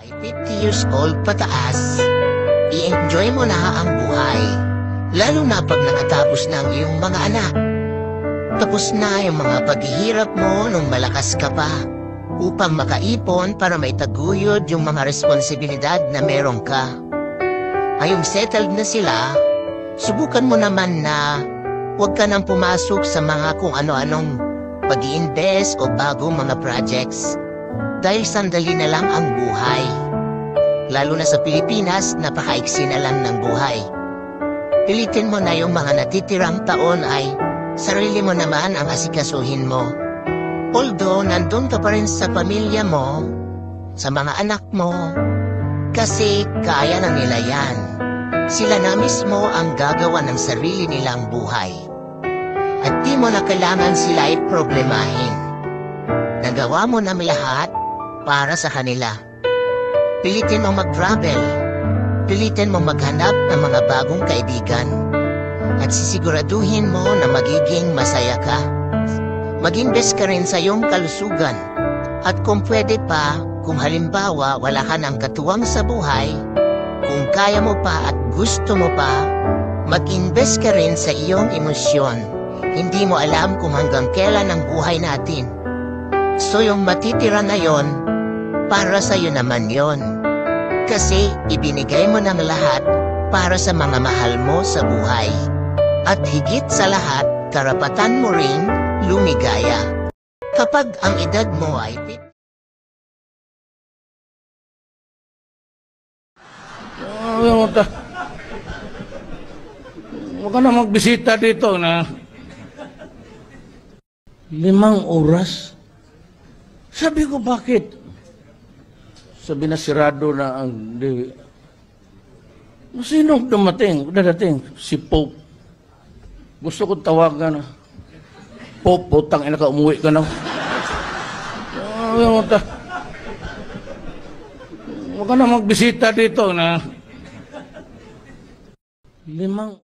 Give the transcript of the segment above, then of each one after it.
Ay 50 years old pataas, i-enjoy mo na ang buhay. Lalo na pag nakatapos na ang iyong mga anak. Tapos na yung mga paghihirap mo nung malakas ka pa, upang makaipon para maitaguyod yung mga responsibilidad na meron ka. Ngayong settled na sila, subukan mo naman na huwag ka nang pumasok sa mga kung ano-anong pag-i-invest o bagong mga projects. Dahil sandali na lang ang buhay. Lalo na sa Pilipinas, napakaiksi na lang ng buhay. Pilitin mo na yung mga natitirang taon ay sarili mo naman ang asikasuhin mo. Although, nandun ka pa rin sa pamilya mo, sa mga anak mo, kasi kaya na nila yan. Sila na mismo ang gagawa ng sarili nilang buhay. At di mo na kailangan sila ay problemahin. Nagawa mo na lahat para sa kanila. Pilitin mo mag-travel. Pilitin mo maghanap ng mga bagong kaibigan. At sisiguraduhin mo na magiging masaya ka. Mag-invest ka rin sa iyong kalusugan. At kung pwede pa, kung halimbawa wala ka ng katuwang sa buhay, kung kaya mo pa at gusto mo pa, mag-invest ka rin sa iyong emosyon. Hindi mo alam kung hanggang kailan ang buhay natin. So yung matitira na yon, para sa iyo naman yon. Kasi ibinigay mo ng lahat para sa mga mahal mo sa buhay. At higit sa lahat, karapatan mo ring lumigaya. Kapag ang edad mo ay Huwag ka na magbisita dito na 5 oras. Sabi ko, bakit? Sabi na sirado na ang diwi. Sino dadating? Si Pope. Gusto kong tawagan na. Pope, putang ina ka, umuwi ka na. Huwag ka na magbisita dito na 5.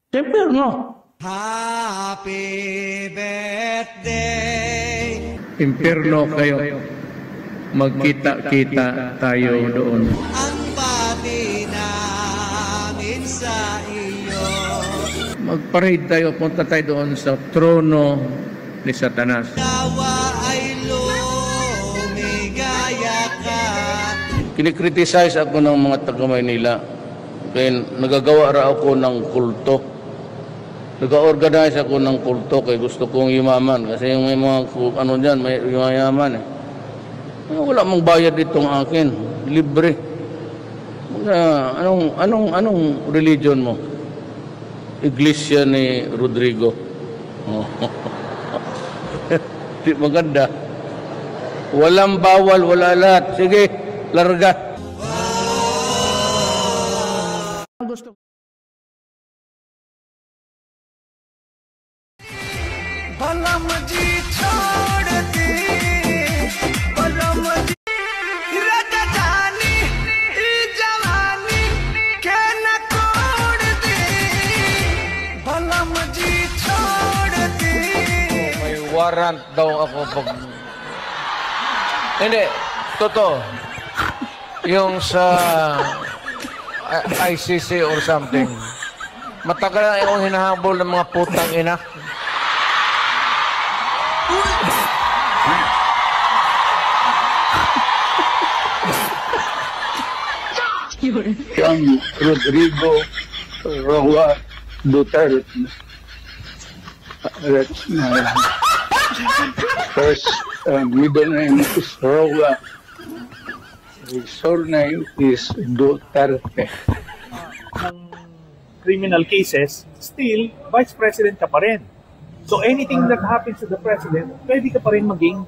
Siyempre, no? Happy birthday. Impyerno kayo. Magkita-kita tayo doon. Ang bati namin sa iyo. Mag-parade tayo, punta tayo doon sa trono ni Satanas. Nawa ay lumigaya ka. Kinikriticize ako ng mga taga-Maynila. Kaya nagagawa ra ako ng kulto. Nag-organize ako ng kulto kaya gusto kong yumaman. Kasi yung may mga ano dyan, may yumayaman eh. Wala mong bayad itong akin. Libre. Anong religion mo? Iglesia ni Rodrigo. Maganda. Walang bawal, wala lahat. Sige, larga. Gusto. बलम जी छोड़ दी बलम जी राजा जानी जवानी के न कोड़ दी बलम जी छोड़ दी. May warrant daw ako pag... Hindi, totoo. Yung sa ICC or something. Matagal na akong hinahabol ng mga putang ina. Ang Rodrigo Roa Duterte. First middle name is Roa. His surname is Duterte. ng criminal cases, still, vice president ka pa rin. So anything that happens to the president, pwede ka pa rin maging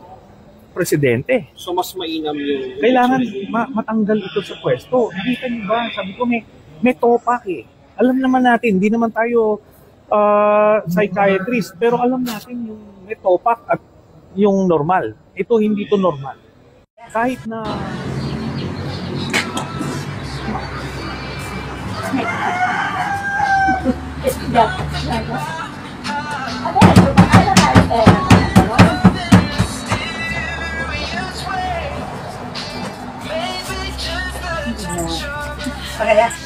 presidente. So mas mainam yung... Kailangan matanggal ito sa pwesto. Hindi ka niyo ba? Sabi ko, may topak eh. Alam naman natin, hindi naman tayo psychiatrist, pero alam natin yung may topak at yung normal. Ito, hindi to normal. Kahit na...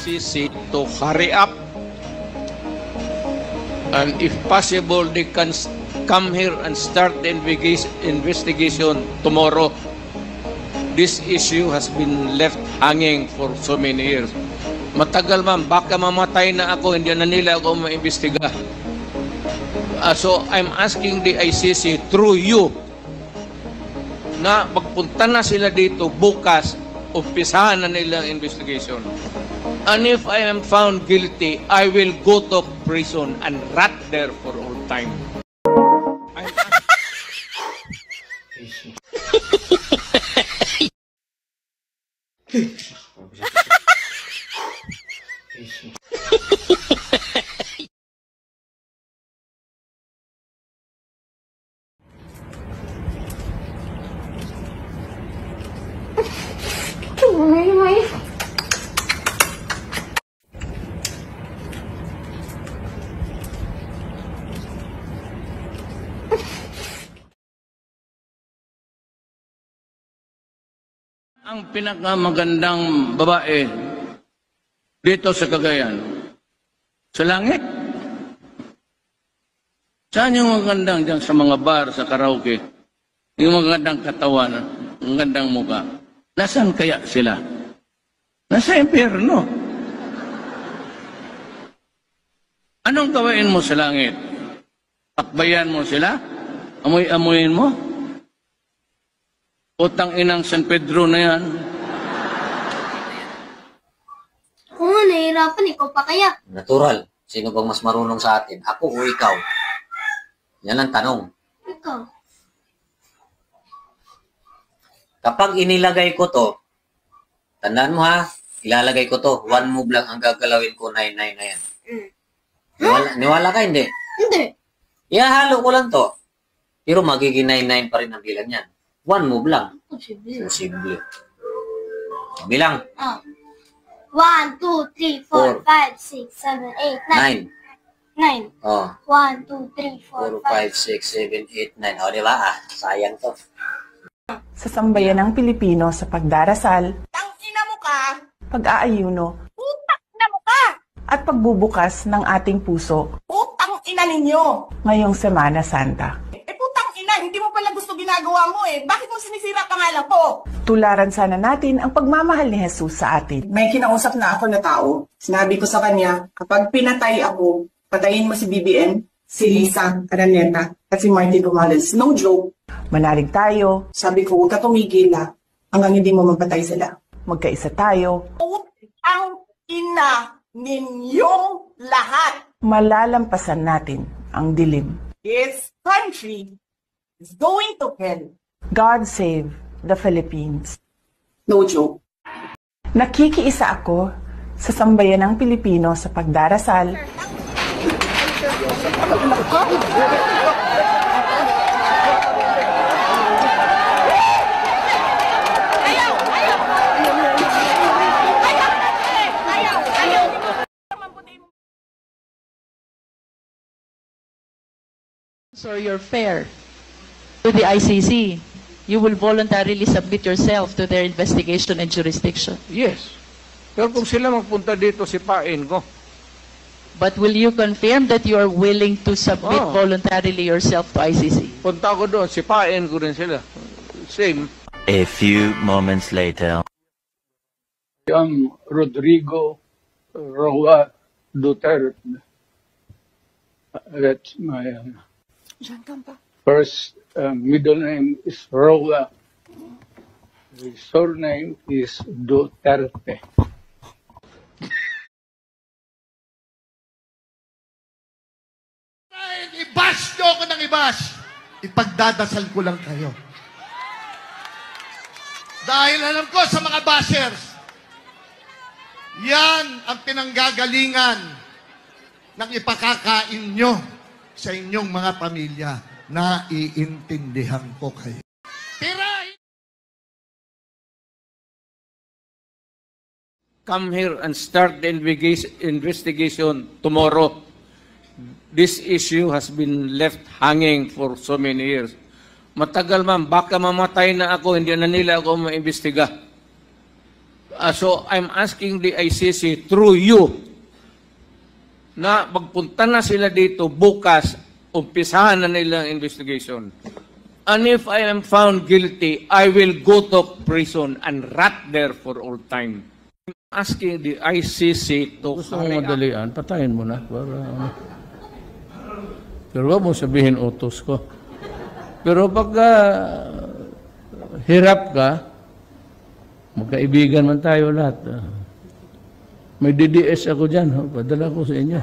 CC to hurry up, and if possible they can come here and start the investigation tomorrow. This issue has been left hanging for so many years. Matagal ma'am, baka mamatay na ako, hindi na nila ako maimbestiga. So I'm asking the ICC through you na magpunta na sila dito bukas, umpisahan na nila ang investigation. And if I am found guilty, I will go to prison and rot there for all time. Ang pinakamagandang babae dito sa Cagayan, sa langit. Saan yung magandang dyan sa mga bar, sa karaoke? Yung magandang katawan, magandang mukha. Nasaan kaya sila? Nasa impyerno. Anong gawain mo sa langit? Pakbayan mo sila? Amoy-amoyin mo? Utang inang San Pedro na yan. Ako nga, nahihirapan. Ikaw pa kaya? Natural. Sino bang mas marunong sa atin? Ako o ikaw? Yan ang tanong. Ikaw. Kapag inilagay ko to, tandaan mo ha, ilalagay ko to, one move lang ang gagalawin ko, 9-9 na yan. Niwala ka, hindi? Hindi. Ihahalo ko lang to. Pero magiging 9-9 pa rin ang bilang yan. One move lang. Posible. Posible. Bilang. 1, 2, 3, 4, 5, 6, 7, 8, 9. 9. Oh. 1, 2, 3, 4, 5, 6, 7, 8, 9. O, diba? Sayang to. Sa sambayan ng Pilipino sa pagdarasal, Tangina mo ka! pag-aayuno, Putang ina mo ka! at pagbubukas ng ating puso Putang ina ninyo! ngayong Semana Santa. Putang ina, hindi mo pala gusto ginagawa mo eh. Bakit mo sinisira pangalan ko? Tularan sana natin ang pagmamahal ni Jesus sa atin. May kinausap na ako na tao. Sinabi ko sa kanya, kapag pinatay ako, patayin mo si BBN, si Lisa Araneta, at si Martin Romales. No joke. Manalig tayo, Sabi ko, huwag ka tumigil hanggang hindi mo mapatay sila. magkaisa tayo, Putang ina ninyong lahat. malalampasan natin ang dilim. This country is going to hell. God save the Philippines. No joke. Nakikiisa ako sa sambayan ng Pilipino sa pagdarasal, or your fare to the ICC, you will voluntarily submit yourself to their investigation and jurisdiction. Yes. Pero kung sila magpunta dito, sipain ko. But will you confirm that you are willing to submit Oh. voluntarily yourself to ICC? Punta ko doon, sipain ko rin sila. Same. A few moments later. I'm Rodrigo Roa Duterte. That's my first middle name is Roa. His surname is Duterte. I-bash nyo ako ng i-bash. Ipagdadasal ko lang kayo. Dahil alam ko sa mga bashers, yan ang pinanggagalingan ng ipakakain nyo sa inyong mga pamilya. Naiintindihan ko kayo. Come here and start the investigation tomorrow. This issue has been left hanging for so many years. Matagal man, baka mamatay na ako, hindi na nila ako maimbestiga. So I'm asking the ICC through you na magpunta na sila dito bukas, umpisahan na nila ang investigation. And if I am found guilty, I will go to prison and rot there for all time. I'm asking the ICC to... Gusto mo madalian, patayin mo na. Para, pero wag mo sabihin utos ko. Pero pag hirap ka, magkaibigan man tayo lahat. May DDS ako dyan, padala ko sa inyo.